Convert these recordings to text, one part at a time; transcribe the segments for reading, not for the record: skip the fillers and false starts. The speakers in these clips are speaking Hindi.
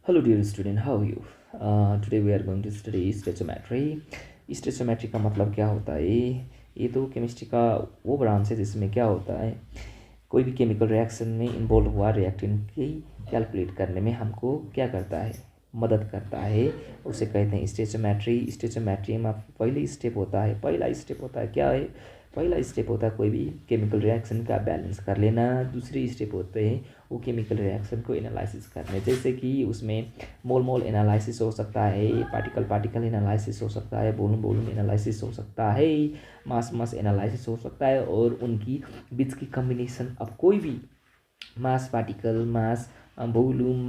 Hello dear student, how are you? Today we are going to study स्टेचोमेट्री। स्टेचोमेट्री का मतलब क्या होता है? ये तो केमिस्ट्री का वो ब्रांच है जिसमें क्या होता है, कोई भी केमिकल रिएक्शन में इन्वॉल्व हुआ रिएक्टेंट की कैलकुलेट करने में हमको क्या करता है, मदद करता है। उसे कहते हैं स्टेचोमेट्री। स्टेचोमेट्री में पहला स्टेप होता है क्या है? पहला स्टेप होता है कोई भी केमिकल रिएक्शन का बैलेंस कर लेना। दूसरी स्टेप होते हैं वो केमिकल रिएक्शन को एनालिसिस करने, जैसे कि उसमें मोल मोल एनालिसिस हो सकता है, पार्टिकल पार्टिकल एनालिसिस हो सकता है, वॉल्यूम वॉल्यूम एनालिसिस हो सकता है, मास मास एनालिसिस हो सकता है, और उनकी बीच की कम्बिनेशन। अब कोई भी मास पार्टिकल, मास वॉल्यूम,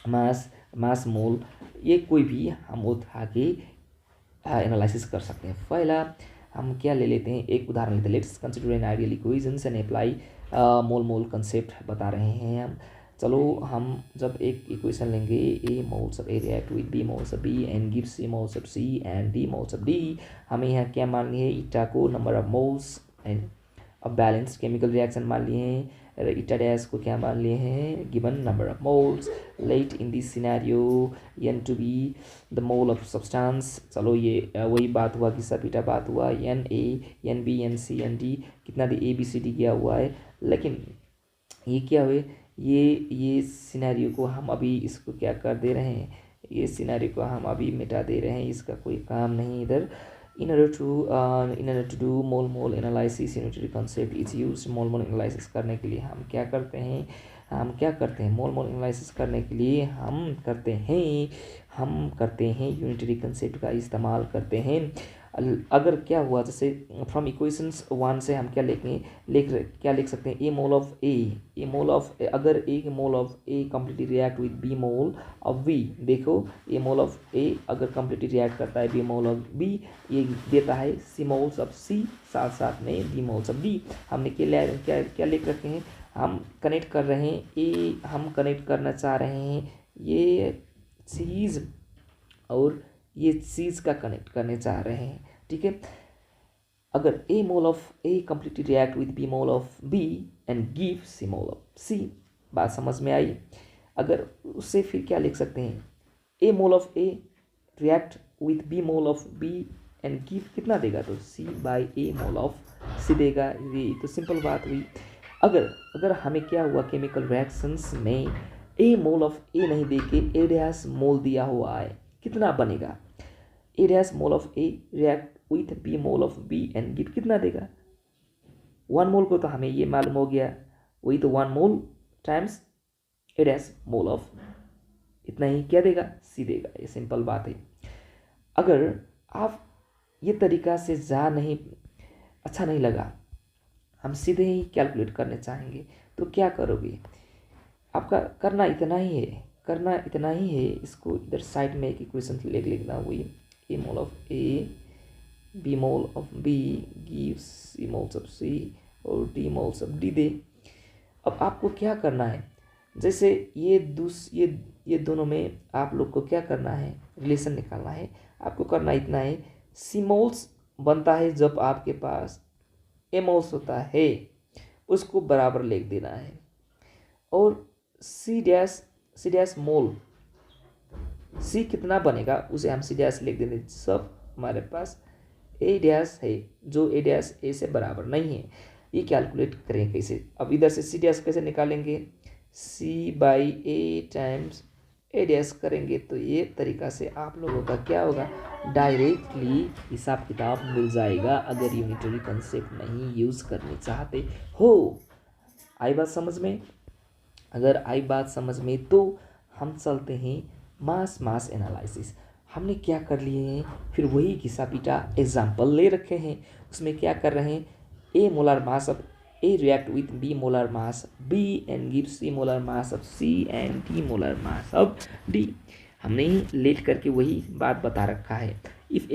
मास मास मोल, ये कोई भी हम उठा के एनालिसिस कर सकते हैं। पहला हम क्या ले लेते हैं, एक उदाहरण लेते हैं। Let's consider an ideal equations and apply mole mole concept बता रहे हैं हम। चलो हम जब एक इक्वेशन लेंगे, A moles of A react with B moles of B and gives C moles of C and D moles of D. हमें यहाँ क्या मान लिए, ईटा को नंबर ऑफ मोल्स एंड अब बैलेंस्ड केमिकल रिएक्शन मान लिए हैं। ईटा डैश को क्या मान लिए हैं, given number of moles. Let in this scenario n to be the mole of substance. चलो ये वही बात हुआ कि सब ईटा बात हुआ, n A n B n C n D कितना दी, ए बी सी डी किया हुआ है। लेकिन ये क्या हुए, ये सिनेरियो को हम अभी इसको क्या कर दे रहे हैं, ये सिनेरियो को हम अभी मिटा दे रहे हैं, इसका कोई काम नहीं इधर। in order to do mole mole analysis, unitary concept is used। mole mole analysis करने के लिए हम क्या करते हैं, मोल मोल एनालिसिस करने के लिए हम करते हैं यूनिटरी कंसेप्ट का इस्तेमाल करते हैं। अगर क्या हुआ, जैसे फ्रॉम इक्वेशंस 1 से हम क्या लिख सकते हैं, अगर A mole of A completely react with B mole of B. देखो ए मोल ऑफ ए अगर कम्प्लीटली रिएक्ट करता है बी मोल ऑफ बी, ये देता है सी मोल्स ऑफ सी, साथ साथ में डी मोल्स ऑफ डी। हमने क्या लिख रखे हैं, हम कनेक्ट कर रहे हैं, हम कनेक्ट करना चाह रहे हैं ये चीज़ और ये चीज़ का कनेक्ट करने चाह रहे हैं, ठीक है। अगर A mole of A completely react with B mole of B and give C mole of C, बात समझ में आई। अगर उससे फिर क्या लिख सकते हैं, A mole of A react with B mole of B and give कितना देगा, तो सी by A mole of C देगा। ये तो सिंपल बात हुई। अगर हमें क्या हुआ, केमिकल रिएक्शंस में ए मोल ऑफ ए नहीं दे के ए डैश मोल दिया हुआ है, कितना बनेगा, A dash mole of A react with B mole of B and give कितना देगा, 1 मोल को तो हमें ये मालूम हो गया, वही तो 1 mole times A dash mole of इतना ही क्या देगा, सी देगा। ये सिंपल बात है। अगर आप ये तरीका से अच्छा नहीं लगा, हम सीधे ही कैलकुलेट करने चाहेंगे, तो क्या करोगे, आपका करना इतना ही है। इसको इधर साइड में एक इक्वेशन लिखना हुई, A mole of A B mole of B gives C moles of C और डी मोल्स ऑफ डी दे। अब आपको क्या करना है, जैसे ये दोनों में आप लोग को क्या करना है, रिलेशन निकालना है। आपको करना इतना है, सी मोल्स बनता है जब आपके पास ए मोल्स होता है, उसको बराबर लिख देना है, और सी डैश मोल सी कितना बनेगा उसे हम सी डैश लिख देंगे। सब हमारे पास ए डैश है, जो ए डैश ए से बराबर नहीं है। ये कैलकुलेट करें कैसे, अब इधर से सी डैश कैसे निकालेंगे, C by A times A dash करेंगे, तो ये तरीका से आप लोगों का क्या होगा, डायरेक्टली हिसाब किताब मिल जाएगा, अगर यूनिटरी कंसेप्ट नहीं यूज़ करने चाहते हो। आई बात समझ में? अगर आई बात समझ में तो हम चलते हैं मास एनालिसिस। हमने क्या कर लिए हैं, फिर वही घिसा पीटा एग्जाम्पल ले रखे हैं। उसमें क्या कर रहे हैं, A molar mass of A react with B molar mass B and give C molar mass of C and D molar mass of D. हमने लेट करके वही बात बता रखा है। इफ़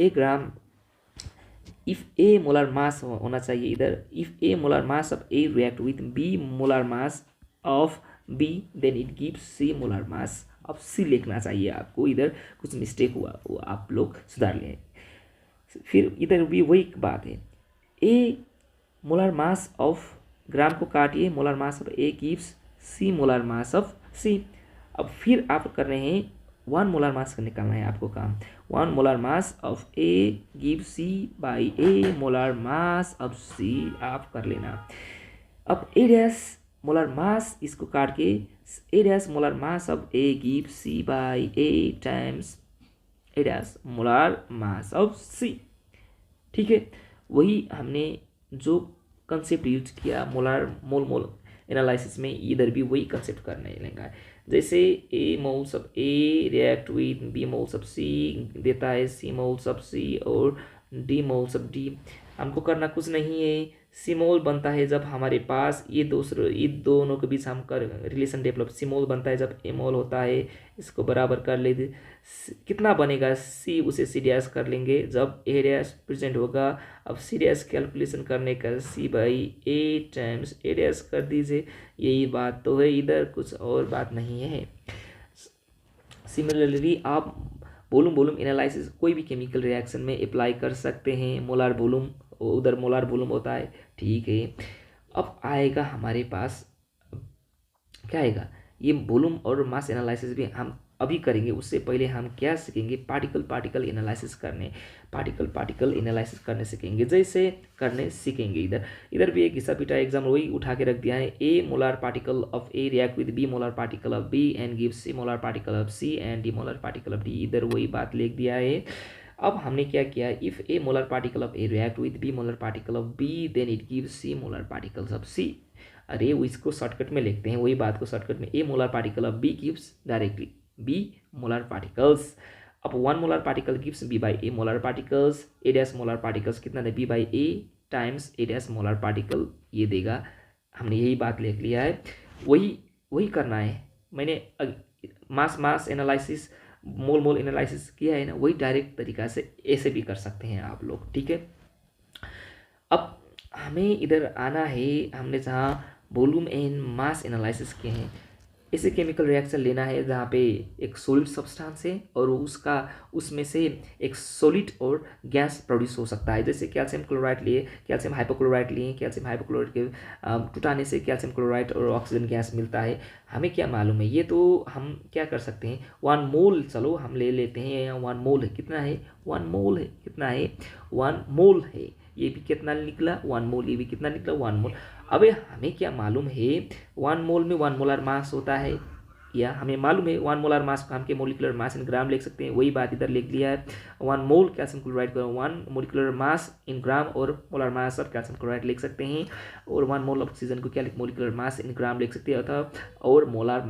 ए मोलर मास होना चाहिए इधर, if A molar mass of A react with B molar mass of B then it gives C molar mass of C लिखना चाहिए आपको। इधर कुछ मिस्टेक हुआ वो आप लोग सुधार लें। फिर इधर भी वही बात है, ए मोलर मास ऑफ, ग्राम को काटिए, molar mass of A gives C molar mass of C. अब फिर आप कर रहे हैं 1 मोलर मास का निकालना है आपको काम। 1 molar mass of A give C by A molar mass of C आप कर लेना। अब ए डैश मोलर मास, इसको काट के A dash molar mass of A give C by A times A dash molar mass of C. ठीक है, वही हमने जो कंसेप्ट यूज किया मोल एनालिसिस में, इधर भी वही कंसेप्ट करने लेंगे। जैसे A moles of A react with B moles of C देता है सी मोल्स ऑफ सी और डी मोल्स ऑफ डी। हमको करना कुछ नहीं है, सी मोल बनता है जब हमारे पास ये दोनों के बीच हम कर रिलेशन डेवलप। सी मोल बनता है जब ए मोल होता है, इसको बराबर कर ले। कितना बनेगा सी, उसे सी डैश कर लेंगे जब ए डैश प्रेजेंट होगा। अब सी डैश कैलकुलेशन करने का C by A times A dash कर दीजिए, यही बात तो है, इधर कुछ और बात नहीं है। सिमिलरली आप वॉल्यूम एनालिसिस कोई भी केमिकल रिएक्शन में अप्लाई कर सकते हैं। मोलार वॉल्यूम, उधर मोलार वॉल्यूम होता है, ठीक है। अब आएगा हमारे पास क्या आएगा, ये वॉल्यूम और मास एनालिसिस भी हम अभी करेंगे। उससे पहले हम क्या सीखेंगे, पार्टिकल एनालिसिस करने, पार्टिकल एनालिसिस करने सीखेंगे। जैसे करने सीखेंगे, इधर भी एक घिसा पिटा एग्जाम वही उठा के रख दिया है। A molar particle of A react with B molar particle of B and give C molar particle of C and D molar particle of D, इधर वही बात लिख दिया है। अब हमने क्या किया, if A molar particle of A react with B molar particle of B then it gives C molar particles of C. अरे वो इसको शॉर्टकट में लिखते हैं, वही बात को शॉर्टकट में, A molar particle of B gives directly B molar particles. अब 1 molar particle gives B by A molar particles, A dash molar particles कितना दे, B by A times A dash molar particle, ये देगा। हमने यही बात लिख लिया है, वही करना है। मैंने मास एनालिसिस मोल एनालिसिस किया है ना, वही डायरेक्ट तरीका से ऐसे भी कर सकते हैं आप लोग, ठीक है। अब हमें इधर आना है, हमने जहाँ वॉल्यूम एंड मास एनालिसिस किए हैं, ऐसे केमिकल रिएक्शन लेना है जहाँ पे एक सॉलिड सब्सटेंस है और उसमें से एक सॉलिड और गैस प्रोड्यूस हो सकता है। जैसे कैल्शियम क्लोराइड लिए, कैल्शियम हाइपोक्लोराइड लिए, कैल्शियम हाइपोक्लोराइड के टूटाने से कैल्शियम क्लोराइड और ऑक्सीजन गैस मिलता है। हमें क्या मालूम है, ये तो हम क्या कर सकते हैं, 1 मोल, चलो हम ले लेते हैं। 1 मोल है, कितना है, 1 मोल है, कितना है, 1 मोल है। ये भी कितना निकला, 1 मोल, ये भी कितना निकला, 1 मोल। अबे हमें क्या मालूम है, 1 मोल में 1 मोलर मास होता है, या हमें मालूम है 1 मोलर मास को हम के मोलिकुलर मास इन ग्राम लिख सकते हैं, वही बात इधर लिख लिया है। 1 मोल कैल्शियम क्लोराइड को 1 मोलिकुलर मास इन ग्राम और molar mass of calcium chloride लिख सकते हैं, और 1 मोल ऑक्सीजन को क्या मोलिकुलर मास इन ग्राम लिख सकते हैं, अथवा और molar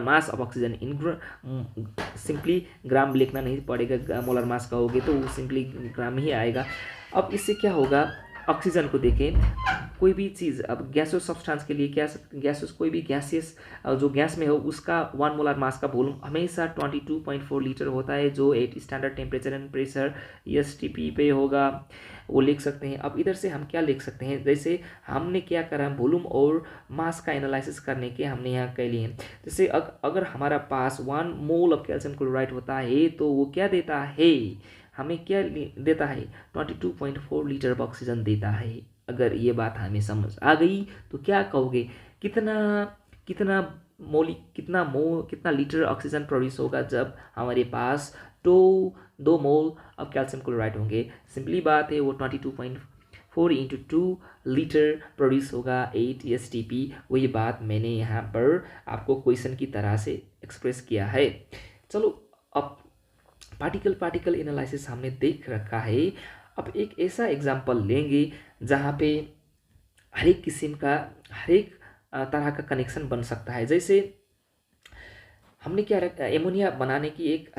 mass of oxygen in simply gram लिखना नहीं पड़ेगा, मोलर मास कहोगे तो वो सिंपली ग्राम ही आएगा। अब इससे क्या होगा, ऑक्सीजन को देखें, कोई भी चीज़, अब गैसियस सब्सटेंस के लिए क्या, गैसियस कोई भी गैसियस जो गैस में हो उसका 1 मोलर मास का वॉल्यूम हमेशा 22.4 लीटर होता है, जो at standard temperature and pressure STP पे होगा, वो लिख सकते हैं। अब इधर से हम क्या लिख सकते हैं, जैसे हमने क्या करा, वॉल्यूम और मास का एनालिसिस करने के हमने यहाँ कह लिए हैं। जैसे अगर हमारा पास 1 मोल ऑफ कैल्शियम क्लोराइड होता है तो वो क्या देता है, हमें क्या देता है, 22.4 लीटर ऑक्सीजन देता है। अगर ये बात हमें समझ आ गई तो क्या कहोगे, कितना लीटर ऑक्सीजन प्रोड्यूस होगा जब हमारे पास 2 मोल ऑफ कैल्शियम क्लोराइड होंगे। सिंपली बात है, वो 22.4 इंटू 2 लीटर प्रोड्यूस होगा, 8 STP। वही बात मैंने यहाँ पर आपको क्वेश्चन की तरह से एक्सप्रेस किया है। चलो अब पार्टिकल एनालिसिस हमने देख रखा है। अब एक ऐसा एग्जाम्पल लेंगे जहाँ पे हर एक तरह का कनेक्शन बन सकता है। जैसे हमने क्या रखा, एमोनिया बनाने की एक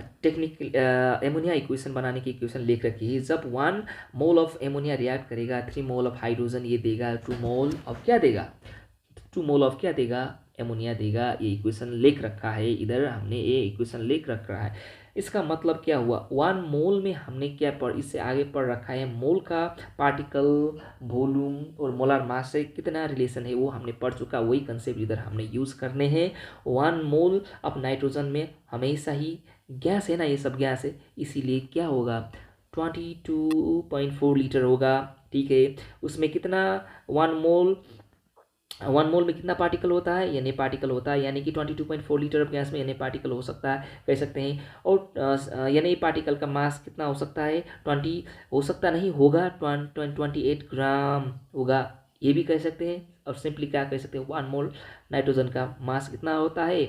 एमोनिया इक्वेशन बनाने की इक्वेशन लिख रखी है। जब 1 मोल ऑफ एमोनिया रिएक्ट करेगा 3 मोल ऑफ हाइड्रोजन, ये देगा 2 मोल ऑफ क्या देगा, 2 मोल ऑफ क्या देगा, एमोनिया देगा। ये इक्वेशन लिख रखा है, इधर हमने ये इक्वेशन लिख रखा है। इसका मतलब क्या हुआ, 1 मोल में हमने क्या इससे आगे पढ़ रखा है, मोल का पार्टिकल वॉल्यूम और मोलर मास से कितना रिलेशन है वो हमने पढ़ चुका, वही कंसेप्ट इधर हमने यूज़ करने हैं। 1 मोल ऑफ नाइट्रोजन में हमेशा ही गैस है ना, ये सब गैस है, इसीलिए क्या होगा, 22.4 लीटर होगा, ठीक है। उसमें कितना 1 मोल 1 मोल में कितना पार्टिकल होता है, यानी पार्टिकल होता है, यानी कि 22.4 लीटर ऑफ गैस में यानी पार्टिकल हो सकता है, कह सकते हैं। और यानी पार्टिकल का मास कितना हो सकता है, 20 हो सकता नहीं, होगा 28 ग्राम होगा, ये भी कह सकते हैं। और सिंपली क्या कह सकते हैं, 1 मोल नाइट्रोजन का मास कितना होता है,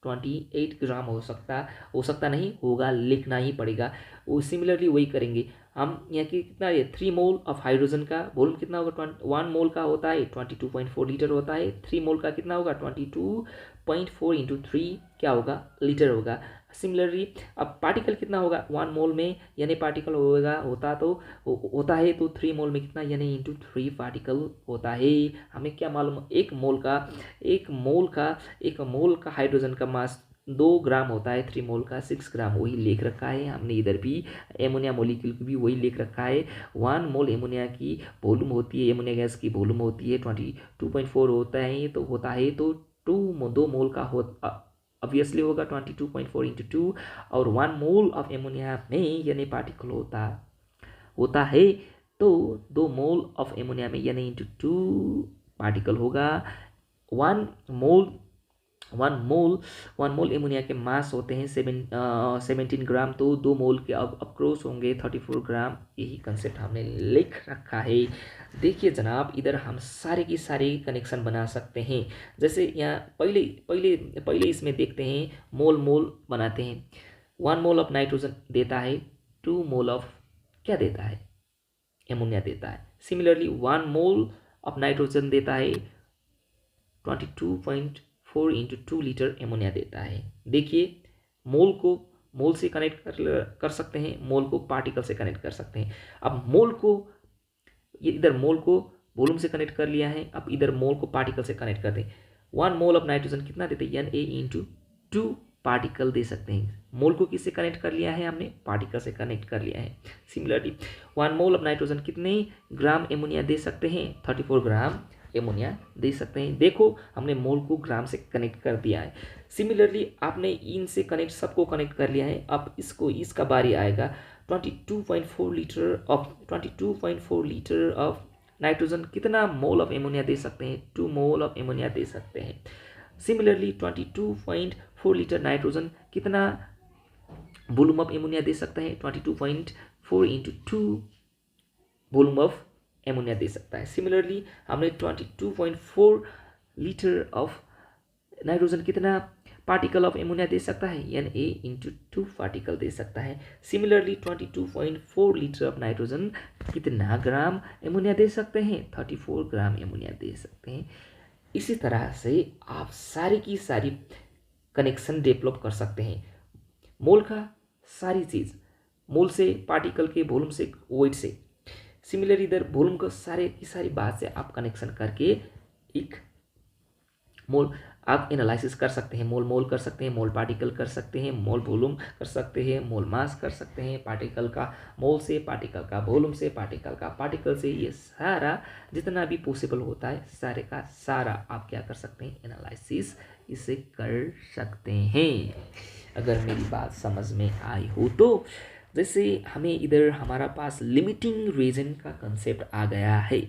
28 ग्राम हो सकता नहीं, होगा, लिखना ही पड़ेगा। वो सिमिलरली वही करेंगे हम। यहाँ की कितना है, 3 मोल ऑफ हाइड्रोजन का वॉल्यूम कितना होगा, 1 मोल का होता है 22.4 लीटर होता है। 3 मोल का कितना होगा, 22.4 इंटू 3 क्या होगा, लीटर होगा। सिमिलरली अब पार्टिकल कितना होगा 1 मोल में, यानी पार्टिकल होगा होता है तो 3 मोल में कितना, यानी इंटू 3 पार्टिकल होता है। हमें क्या मालूम, एक मोल का हाइड्रोजन का मास 2 ग्राम होता है, 3 मोल का 6 ग्राम, वही लिख रखा है हमने इधर भी। एमोनिया मोलिक्यूल की भी वही लिख रखा है। 1 मोल एमोनिया की वॉल्यूम होती है, एमोनिया गैस की वॉल्यूम होती है 22.4 होता है तो 2 मोल का ऑब्वियसली होगा 22.4 इंटू 2। और 1 मोल ऑफ एमोनिया में यानी पार्टिकल होता है तो 2 मोल ऑफ एमोनिया में यानी इंटू 2 पार्टिकल होगा। 1 मोल 1 मोल एमोनिया के मास होते हैं 17 ग्राम, तो 2 मोल के अब अप्रोच होंगे 34 ग्राम। यही कंसेप्ट हमने लिख रखा है। देखिए जनाब, इधर हम सारे की सारी कनेक्शन बना सकते हैं। जैसे यहाँ पहले इसमें देखते हैं, मोल बनाते हैं। 1 मोल ऑफ नाइट्रोजन देता है 2 मोल ऑफ क्या देता है, एमोनिया देता है। सिमिलरली 1 मोल ऑफ नाइट्रोजन देता है 22.4 इंटू 2 लीटर एमोनिया देता है। देखिए मोल से कनेक्ट कर सकते हैं, मोल को पार्टिकल से कनेक्ट कर सकते हैं। अब इधर मोल को वॉल्यूम से कनेक्ट कर लिया है, अब इधर मोल को पार्टिकल से कनेक्ट कर दें। 1 मोल ऑफ नाइट्रोजन कितना देते हैं, Na इंटू 2 पार्टिकल दे सकते हैं। मोल को किससे कनेक्ट कर लिया है हमने, पार्टिकल से कनेक्ट कर लिया है। सिमिलरली 1 मोल ऑफ नाइट्रोजन कितने ग्राम एमोनिया दे सकते हैं, 34 ग्राम एमोनिया दे सकते हैं। देखो हमने मोल को ग्राम से कनेक्ट कर दिया है। सिमिलरली आपने इन से सबको कनेक्ट कर लिया है। अब इसका बारी आएगा 22.4 लीटर ऑफ नाइट्रोजन कितना मोल ऑफ एमोनिया दे सकते हैं, 2 मोल ऑफ एमोनिया दे सकते हैं। सिमिलरली 22.4 लीटर नाइट्रोजन कितना वॉल्यूम ऑफ एमोनिया दे सकता है, 22.4 इंटू 2 वॉल्यूम ऑफ एमोनिया दे सकता है। सिमिलरली हमने 22.4 लीटर ऑफ नाइट्रोजन कितना पार्टिकल ऑफ एमोनिया दे सकता है, यानी A इंटू 2 पार्टिकल दे सकता है। सिमिलरली 22.4 लीटर ऑफ नाइट्रोजन कितना ग्राम एमोनिया दे सकते हैं, 34 ग्राम एमोनिया दे सकते हैं। इसी तरह से आप सारी की सारी कनेक्शन डेवलप कर सकते हैं। मोल का सारी चीज़, मोल से पार्टिकल के वॉल्यूम से वेट से, सिमिलर इधर वॉल्यूम को सारे की सारी बात से आप कनेक्शन करके एक मोल आप एनालिसिस कर सकते हैं। मोल कर सकते हैं, मोल पार्टिकल कर सकते हैं, मोल वॉल्यूम कर सकते हैं, मोल मास कर सकते हैं, पार्टिकल का मोल से, पार्टिकल का वॉल्यूम से, पार्टिकल का पार्टिकल से, ये सारा जितना भी पॉसिबल होता है सारे का सारा आप क्या कर सकते हैं, एनालिसिस इसे कर सकते हैं। अगर मेरी बात समझ में आई हो तो जैसे हमें इधर हमारा पास लिमिटिंग रीजन का कंसेप्ट आ गया है।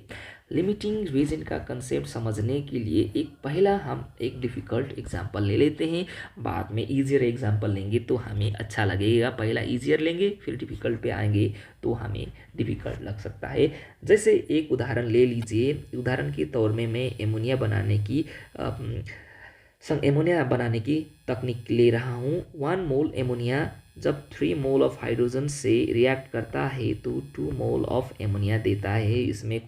लिमिटिंग रीजन का कंसेप्ट समझने के लिए पहला हम एक डिफ़िकल्ट एग्जांपल ले लेते हैं, बाद में ईजियर एग्जांपल लेंगे तो हमें अच्छा लगेगा। पहला ईजियर लेंगे फिर डिफ़िकल्ट पे आएंगे तो हमें डिफ़िकल्ट लग सकता है। जैसे एक उदाहरण ले लीजिए, उदाहरण के तौर में मैं एमोनिया बनाने की तकनीक ले रहा हूँ। 1 मोल एमोनिया जब 3 मोल ऑफ हाइड्रोजन से रिएक्ट करता है तो 2 मोल ऑफ एमोनिया देता है। इसमें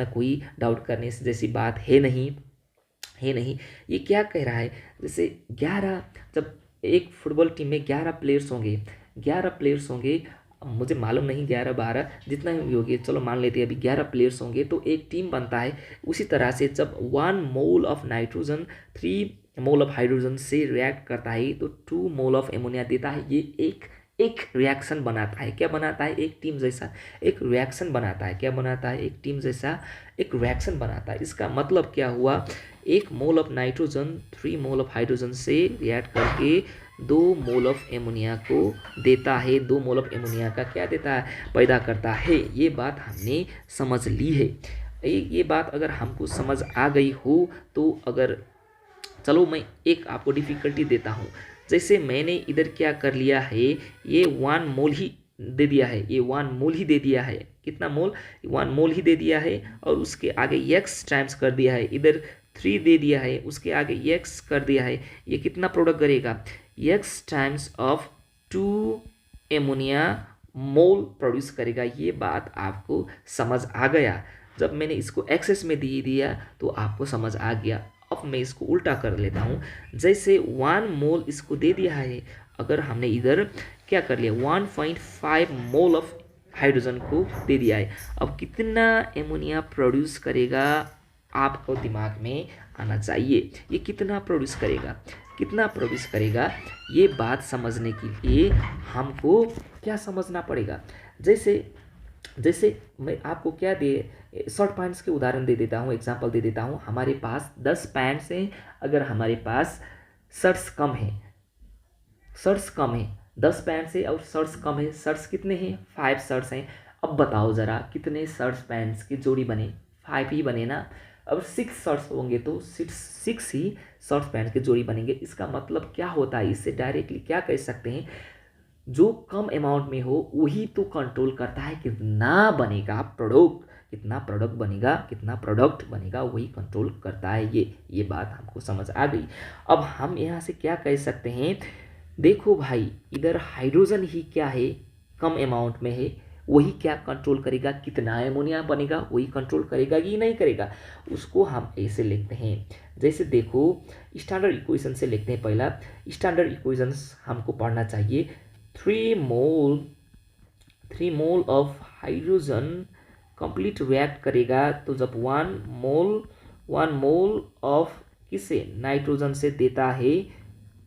कोई डाउट करने से जैसी बात है नहीं। ये क्या कह रहा है, जैसे 11, जब एक फुटबॉल टीम में 11 प्लेयर्स होंगे, मुझे मालूम नहीं 11-12 जितना भी होगी, चलो मान लेते हैं अभी 11 प्लेयर्स होंगे तो एक टीम बनता है। उसी तरह से जब 1 mole of nitrogen 3 mole of hydrogen से रिएक्ट करता है तो 2 मोल ऑफ एमोनिया देता है। ये एक रिएक्शन बनाता है। क्या बनाता है, एक टीम जैसा एक रिएक्शन बनाता है। क्या बनाता है, एक टीम जैसा एक रिएक्शन बनाता है। इसका मतलब क्या हुआ, 1 mole of nitrogen 3 mole of hydrogen से रिएक्ट करके 2 मोल ऑफ एमोनिया को देता है। 2 मोल ऑफ एमोनिया का क्या देता है, पैदा करता है। ये बात हमने समझ ली है। ये बात अगर हमको समझ आ गई हो तो अगर चलो मैं एक आपको डिफ़िकल्टी देता हूँ। जैसे मैंने इधर क्या कर लिया है, ये 1 मोल ही दे दिया है, ये 1 मोल ही दे दिया है। कितना मोल? 1 मोल ही दे दिया है और उसके आगे x टाइम्स कर दिया है। इधर 3 दे दिया है, उसके आगे x कर दिया है। ये कितना प्रोडक्ट करेगा? x times of 2 ammonia mole produce करेगा। ये बात आपको समझ आ गया। जब मैंने इसको एक्सेस में दे दिया तो आपको समझ आ गया। अब मैं इसको उल्टा कर लेता हूँ। जैसे 1 मोल इसको दे दिया है, अगर हमने इधर क्या कर लिया, 1.5 मोल ऑफ हाइड्रोजन को दे दिया है। अब कितना एमोनिया प्रोड्यूस करेगा आपको दिमाग में आना चाहिए। ये कितना प्रोड्यूस करेगा, कितना प्रोड्यूस करेगा, ये बात समझने के लिए हमको क्या समझना पड़ेगा। जैसे जैसे मैं आपको क्या दे शॉर्ट पैंट्स के उदाहरण दे देता हूँ, एग्जांपल दे देता हूँ। हमारे पास 10 पैंट्स हैं, अगर हमारे पास शर्ट्स कम है, शर्ट्स कम है, 10 पैंट्स है और शर्ट्स कम है। शर्ट्स कितने हैं? 5 शर्ट्स हैं। अब बताओ ज़रा कितने शर्ट्स पैंट्स की जोड़ी बने? 5 ही बने ना। अब 6 शर्ट्स होंगे तो 6 ही शर्ट्स पैंट्स की जोड़ी बनेंगे। इसका मतलब क्या होता है? इससे डायरेक्टली क्या कह सकते हैं, जो कम अमाउंट में हो वही तो कंट्रोल करता है कितना बनेगा प्रोडक्ट, कितना प्रोडक्ट बनेगा, कितना प्रोडक्ट बनेगा, वही कंट्रोल करता है। ये बात हमको समझ आ गई। अब हम यहाँ से क्या कह सकते हैं, देखो भाई इधर हाइड्रोजन ही क्या है, कम अमाउंट में है, वही क्या कंट्रोल करेगा, कितना एमोनिया बनेगा, वही कंट्रोल करेगा कि नहीं करेगा। उसको हम ऐसे लिखते हैं। जैसे देखो स्टैंडर्ड इक्वेशन से लिखते हैं। पहला स्टैंडर्ड इक्वेशंस हमको पढ़ना चाहिए। 3 mole of hydrogen complete react करेगा तो जब 1 मोल ऑफ किसे, नाइट्रोजन से देता है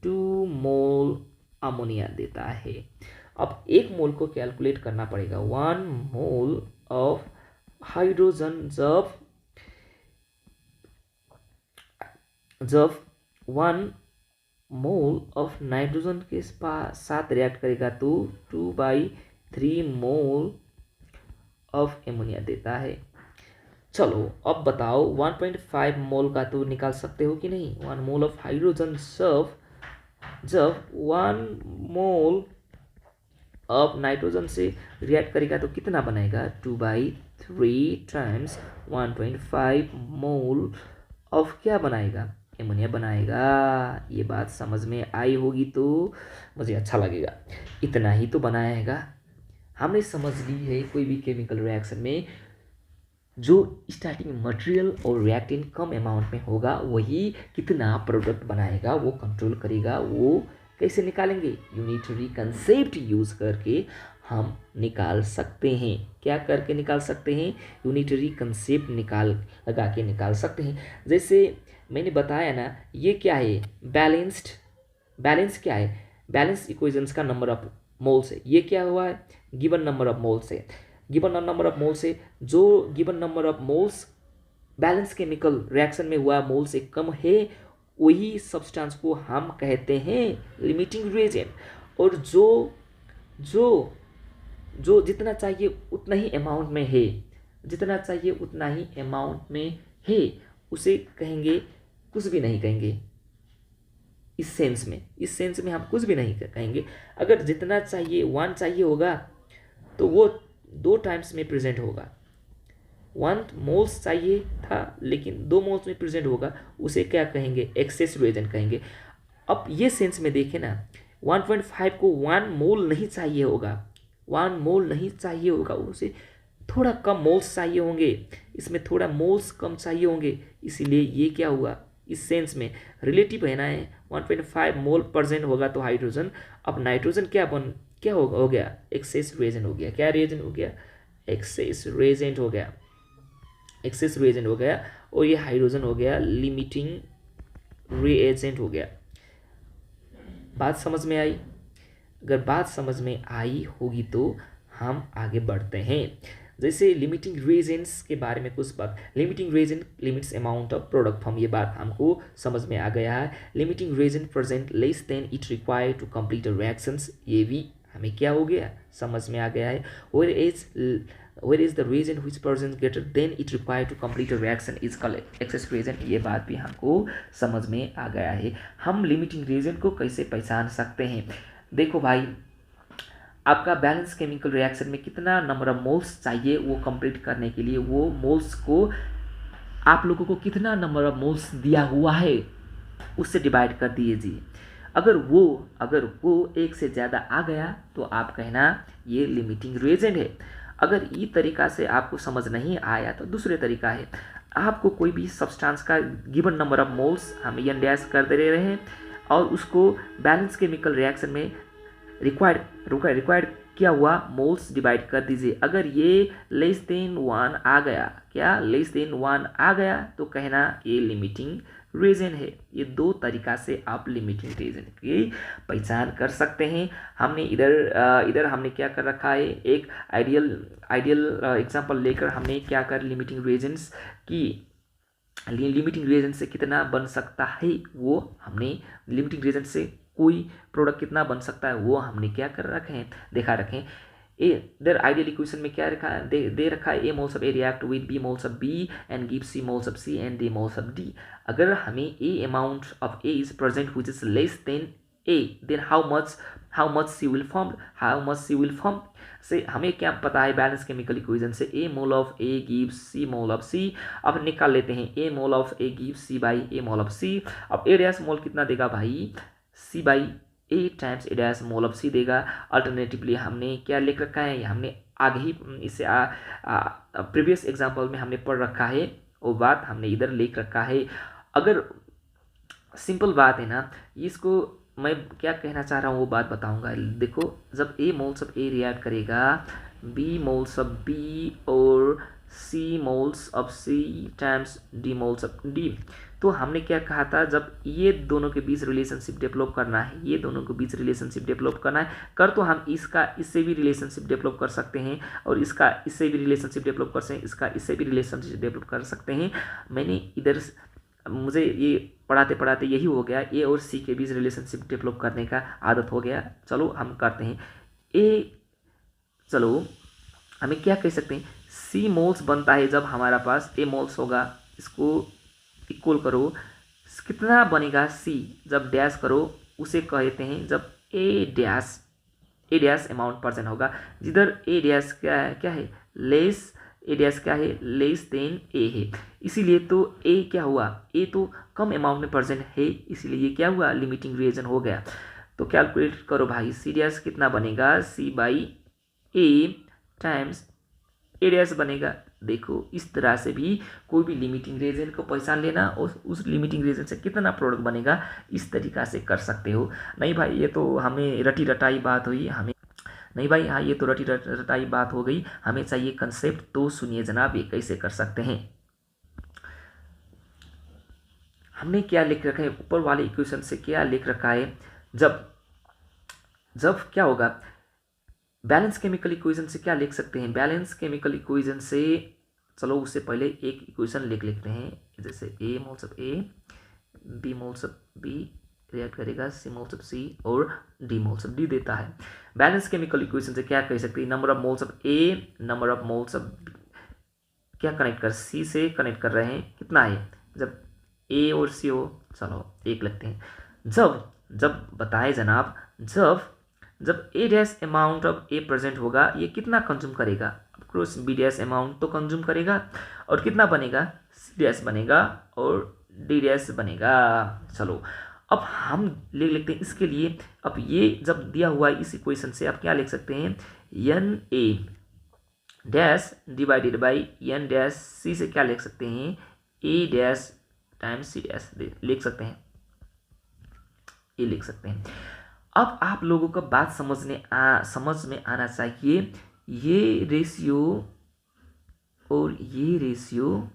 2 मोल अमोनिया देता है। अब 1 मोल को कैलकुलेट करना पड़ेगा। 1 मोल ऑफ हाइड्रोजन जब 1 मोल ऑफ नाइट्रोजन के साथ रिएक्ट करेगा तो 2/3 मोल ऑफ एमोनिया देता है। चलो अब बताओ 1.5 मोल का तो निकाल सकते हो कि नहीं। 1 मोल ऑफ हाइड्रोजन जब 1 मोल ऑफ नाइट्रोजन से रिएक्ट करेगा तो कितना बनाएगा, 2/3 टाइम्स 1.5 मोल ऑफ क्या बनाएगा, एमोनिया बनाएगा। ये बात समझ में आई होगी तो मुझे अच्छा लगेगा। इतना ही तो बनाएगा। हमने समझ ली है कोई भी केमिकल रिएक्शन में जो स्टार्टिंग मटेरियल और रिएक्टेंट कम अमाउंट में होगा वही कितना प्रोडक्ट बनाएगा वो कंट्रोल करेगा। वो कैसे निकालेंगे, यूनिटरी कंसेप्ट यूज़ करके हम निकाल सकते हैं। क्या करके निकाल सकते हैं, यूनिटरी कंसेप्ट लगा के निकाल सकते हैं। जैसे मैंने बताया ना, ये क्या है, बैलेंस क्या है, बैलेंस इक्वेशंस का नंबर ऑफ मोल्स है। ये क्या हुआ है, गिवन नंबर ऑफ मोल्स है। गिवन नंबर ऑफ मोल्स है, जो given number of moles balance chemical reaction में हुआ मोल से कम है वही सब्सटेंस को हम कहते हैं लिमिटिंग रिएजेंट। और जो जितना चाहिए उतना ही अमाउंट में है, जितना चाहिए उतना ही अमाउंट में है, उसे कहेंगे, कुछ भी नहीं कहेंगे। इस सेंस में हम कुछ भी नहीं कहेंगे। अगर जितना चाहिए 1 चाहिए होगा तो वो 2 टाइम्स में प्रेजेंट होगा। 1 मोल्स चाहिए था लेकिन 2 मोल्स में प्रेजेंट होगा, उसे क्या कहेंगे, एक्सेस रिएजेंट कहेंगे। अब ये सेंस में देखें ना, 1.5 को 1 मोल नहीं चाहिए होगा, 1 मोल नहीं चाहिए होगा, उसे थोड़ा कम मोल्स चाहिए होंगे, इसमें थोड़ा मोल्स कम चाहिए होंगे। इसीलिए ये क्या हुआ, इस सेंस में रिलेटिव है ना, 1.5 मोल प्रेजेंट होगा तो हाइड्रोजन। अब नाइट्रोजन क्या हो गया, एक्सेस रिएजेंट हो गया। क्या रिएजेंट हो गया, एक्सेस रिएजेंट हो गया, एक्सेस रिएजेंट हो गया। और ये हाइड्रोजन हो गया लिमिटिंग रिएजेंट हो गया। बात समझ में आई? अगर बात समझ में आई होगी तो हम आगे बढ़ते हैं। जैसे लिमिटिंग रिएजेंट्स के बारे में कुछ बात, limiting reagent limits amount of product form, ये बात हमको समझ में आ गया है। Limiting reagent present less than it required to complete reactions, ये भी हमें क्या हो गया, समझ में आ गया है। Where is the region which present greater than it require to complete a reaction is called excess region. ये बात भी हमको समझ में आ गया है। हम लिमिटिंग रीजन को कैसे पहचान सकते हैं? देखो भाई, आपका बैलेंस केमिकल रिएक्शन में कितना नंबर ऑफ मोल्स चाहिए वो कंप्लीट करने के लिए, वो मोल्स को आप लोगों को कितना नंबर ऑफ मोल्स दिया हुआ है उससे डिवाइड कर दीजिए। अगर वो एक से ज़्यादा आ गया तो आप कहना ये लिमिटिंग रिएजेंट है। अगर ये तरीका से आपको समझ नहीं आया तो दूसरे तरीका है, आपको कोई भी सब्सटेंस का गिवन नंबर ऑफ मोल्स हम एन डैश कर दे रहे हैं और उसको बैलेंस केमिकल रिएक्शन में रिक्वायर्ड क्या हुआ मोल्स डिवाइड कर दीजिए। अगर ये लेस देन 1 आ गया, क्या लेस देन 1 आ गया तो कहना ये लिमिटिंग रीजन है। ये दो तरीका से आप लिमिटिंग रीजन की पहचान कर सकते हैं। हमने इधर हमने क्या कर रखा है, एक आइडियल एग्जांपल लेकर हमने क्या कर लिमिटिंग रीजन्स की, लिमिटिंग रीजन से कितना बन सकता है वो हमने, लिमिटिंग रीजन से कोई प्रोडक्ट कितना बन सकता है वो हमने क्या कर रखे हैं, देखा रखें। देर आइडियल इक्वेशन में क्या रखा है, दे रखा है A moles of A react with B moles of B and give C moles of C and D moles of D. अगर हमें A amount of A is present which is less than A, then how much C will form से हमें क्या पता है बैलेंस केमिकल इक्वेशन से, A mole of A gives C mole of C. अब निकाल लेते हैं A mole of A gives C by A mole of C. अब ए डैश मोल कितना देगा भाई, C by A times A dash mole of C देगा। अल्टरनेटिवली हमने क्या लिख रखा है, हमने आगे ही इसे प्रीवियस एग्जांपल में हमने पढ़ रखा है, वो बात हमने इधर लिख रखा है। अगर सिंपल बात है ना, इसको मैं क्या कहना चाह रहा हूँ वो बात बताऊंगा। देखो, जब A moles of A react करेगा बी मोल्स ऑफ बी और C moles of C times D moles of D, तो हमने क्या कहा था, जब ये दोनों के बीच रिलेशनशिप डेवलप करना है, ये दोनों के बीच रिलेशनशिप डेवलप करना है कर, तो हम इसका इससे भी रिलेशनशिप डेवलप कर सकते हैं और इसका इससे भी रिलेशनशिप डेवलप कर सकते हैं, इसका इससे भी रिलेशनशिप डेवलप कर सकते हैं। मैंने इधर मुझे ये पढ़ाते पढ़ाते यही हो गया, ए और सी के बीच रिलेशनशिप डेवलप करने का आदत हो गया। चलो हम करते हैं। चलो हमें क्या कह सकते हैं, सी मोल्स बनता है जब हमारा पास ए मोल्स होगा, इसको इक्वल करो, कितना बनेगा सी, जब डैश करो उसे कहते हैं जब ए डैश अमाउंट परसेंट होगा, जिधर ए डैश क्या है लेस, ए डैश क्या है लेस देन ए है, इसीलिए तो ए क्या हुआ, ए तो कम अमाउंट में परसेंट है, इसीलिए ये क्या हुआ लिमिटिंग रीजन हो गया। तो कैलकुलेट करो भाई, सी डैश कितना बनेगा, C by A times A dash बनेगा। देखो इस तरह से भी कोई भी लिमिटिंग रीजन को पहचान लेना और उस लिमिटिंग रीजन से कितना प्रोडक्ट बनेगा इस तरीका से कर सकते हो। नहीं भाई ये तो हमें रटी रटाई बात हुई, हमें नहीं भाई, हाँ ये तो रटी रटाई बात हो गई, हमें चाहिए कंसेप्ट। तो सुनिए जनाब, ये कैसे कर सकते हैं। हमने क्या लिख रखा है, ऊपर वाले इक्वेशन से क्या लिख रखा है, जब क्या होगा, बैलेंस केमिकल इक्वेशन से क्या लिख सकते हैं, बैलेंस केमिकल इक्वेशन से, चलो उससे पहले एक इक्वेशन लिख लेते हैं, जैसे A moles of A B moles of B react करेगा सी मोल्स ऑफ सी और डी मोल्स ऑफ डी देता है। बैलेंस केमिकल इक्वेशन से क्या कह सकते हैं, number of moles of A number of moles of क्या कनेक्ट कर, सी से कनेक्ट कर रहे हैं, कितना है, जब ए और सी हो, चलो एक लगते हैं। जब बताए जनाब, जब A dash amount of A present होगा, ये कितना कंज्यूम करेगा, ऑफकोर्स बी डैश अमाउंट तो कंज्यूम करेगा, और कितना बनेगा, सी डैश बनेगा और डी डैश बनेगा। चलो अब हम लिख लेते हैं इसके लिए। अब ये जब दिया हुआ है इस इक्वेशन से आप क्या लिख सकते हैं, N A dash divided by N dash C से क्या लिख सकते हैं, A dash times C dash लिख सकते हैं, ये लिख सकते हैं। अब आप लोगों को बात समझ में आना चाहिए, ये रेशियो और ये रेशियो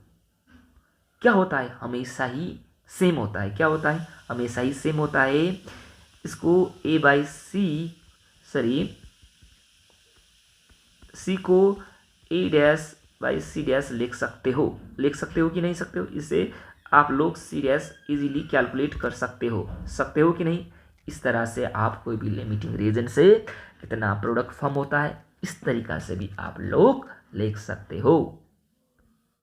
क्या होता है, हमेशा ही सेम होता है। क्या होता है, हमेशा ही सेम होता है। इसको ए बाई सी को ए डैश बाई सी डैश लिख सकते हो कि नहीं सकते हो, इसे आप लोग सी डैश इजीली कैलकुलेट कर सकते हो कि नहीं, इस तरह से आप कोई भी लिमिटिंग रीजन से कितना प्रोडक्ट फॉर्म होता है, इस तरीका से भी आप लोग लिख सकते हो।